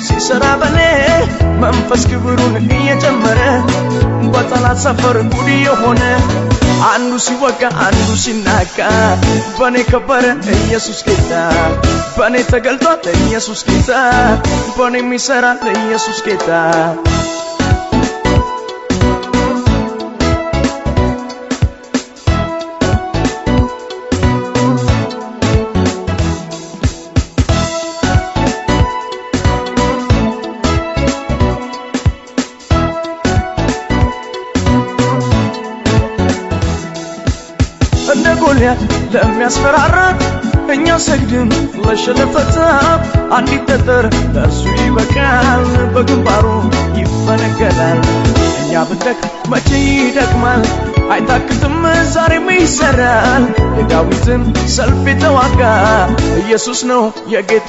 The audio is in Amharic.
ሲሰራ በኔ መንፈስ ክብሩን እየጨመረ በጠላት ሰፈር ጉድ የሆነ አንዱ ሲወጋ አንዱ ሲናቃ በኔ ከበረ ኢየሱስ ጌታ በኔ ተገልጧል ኢየሱስ ጌታ በኔ የሚሰራ ኢየሱስ ጌታ ጎልያድ ለሚያስፈራራ እኛ ሰግድን ለሸለፈታ አንዲት ጠጠር ለእርሱ ይበቃል በግንባሩ ይፈነገላል እኛ ብንደክ መቼ ይደክማል አይታክትም ዛሬም ይሰራል የዳዊትን ሰልፍ የተዋጋ ኢየሱስ ነው የጌቶ